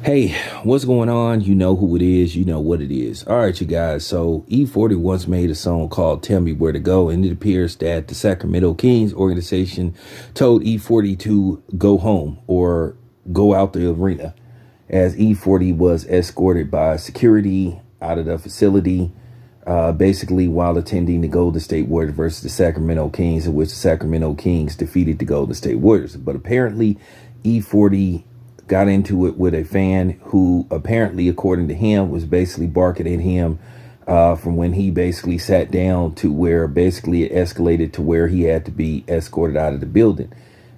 Hey, what's going on? You know who it is. You know what it is. All right, you guys. So E-40 once made a song called Tell Me Where to Go. And it appears that the Sacramento Kings organization told E-40 to go home or go out the arena, as E-40 was escorted by security out of the facility, basically while attending the Golden State Warriors versus the Sacramento Kings, in which the Sacramento Kings defeated the Golden State Warriors. But apparently E-40 got into it with a fan who apparently, according to him, was basically barking at him from when he basically sat down to where basically it escalated to where he had to be escorted out of the building.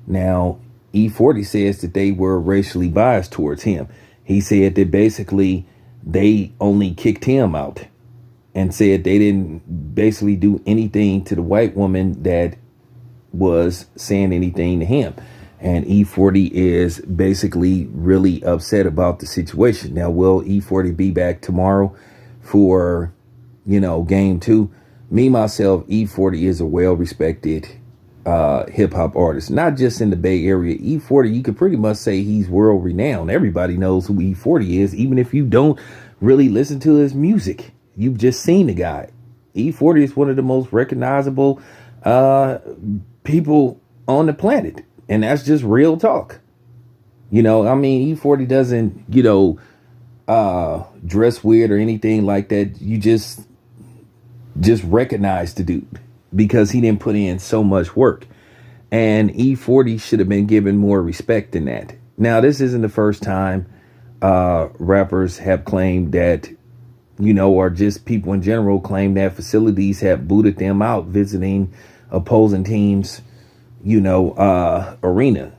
Now, E-40 says that they were racially biased towards him. He said that basically they only kicked him out and said they didn't basically do anything to the white woman that was saying anything to him. And E-40 is basically really upset about the situation. Now, will E-40 be back tomorrow for, game two? Me, myself, E-40 is a well-respected hip hop artist, not just in the Bay Area. E-40, you could pretty much say he's world renowned. Everybody knows who E-40 is, even if you don't really listen to his music. You've just seen the guy. E-40 is one of the most recognizable people on the planet. And that's just real talk. E-40 doesn't, dress weird or anything like that. You just recognize the dude because he didn't put in so much work. And E-40 should have been given more respect than that. Now, this isn't the first time rappers have claimed that, or just people in general claim that facilities have booted them out visiting opposing teams' arena.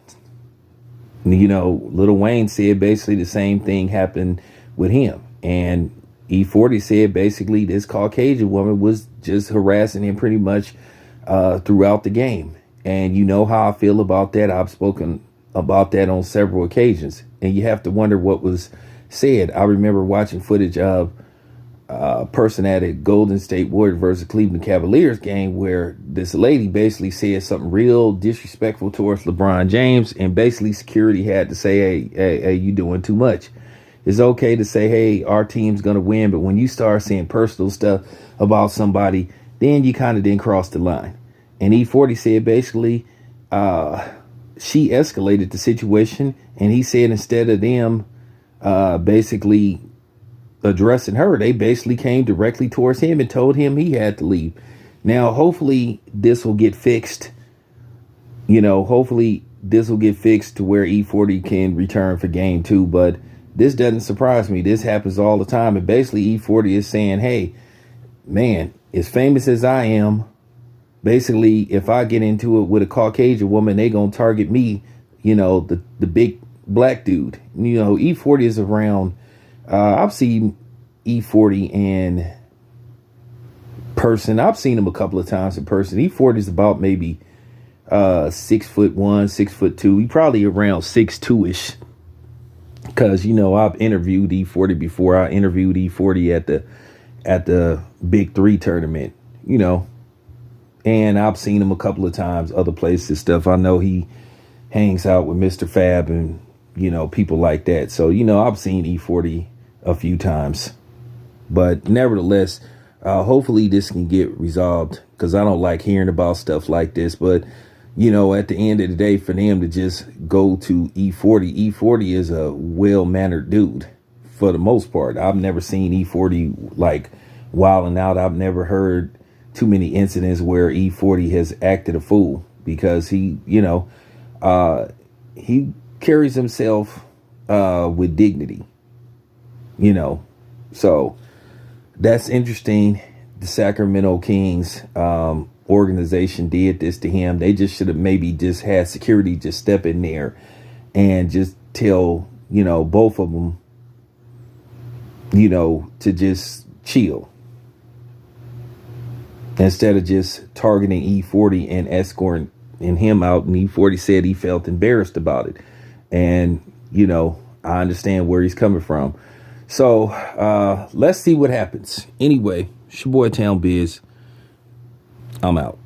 Lil Wayne said basically the same thing happened with him. And E-40 said basically this Caucasian woman was just harassing him pretty much throughout the game. And you know how I feel about that. I've spoken about that on several occasions. And you have to wonder what was said. I remember watching footage of person at a Golden State Warriors versus Cleveland Cavaliers game where this lady basically said something real disrespectful towards LeBron James, and basically security had to say, hey, you doing too much. It's okay to say, hey, our team's going to win, but when you start saying personal stuff about somebody, then you kind of didn't cross the line. And E-40 said basically she escalated the situation, and he said instead of them basically addressing her, they basically came directly towards him and told him he had to leave. Now, hopefully this will get fixed. Hopefully this will get fixed to where E-40 can return for game two. But this doesn't surprise me. This happens all the time. And basically E-40 is saying, hey, man, as famous as I am, basically, if I get into it with a Caucasian woman, they going to target me, the big black dude. E-40 is around. I've seen E-40 in person. I've seen him a couple of times in person. E-40 is about maybe 6'1", 6'2". He probably around 6'2" because I've interviewed E-40 before. I interviewed E-40 at the Big Three tournament. And I've seen him a couple of times other places stuff. I know he hangs out with Mr. Fab and people like that. So I've seen E-40 a few times, but nevertheless, hopefully this can get resolved, because I don't like hearing about stuff like this. But at the end of the day, for them to just go to E-40 is a well-mannered dude for the most part. I've never seen E-40 like wilding out. I've never heard too many incidents where E-40 has acted a fool, because he carries himself with dignity. So that's interesting. The Sacramento Kings organization did this to him. They just should have maybe just had security just step in there and just tell both of them to just chill, instead of just targeting E-40 and escorting him out. And E-40 said he felt embarrassed about it. And I understand where he's coming from. So let's see what happens. Anyway, it's your boy Town Biz. I'm out.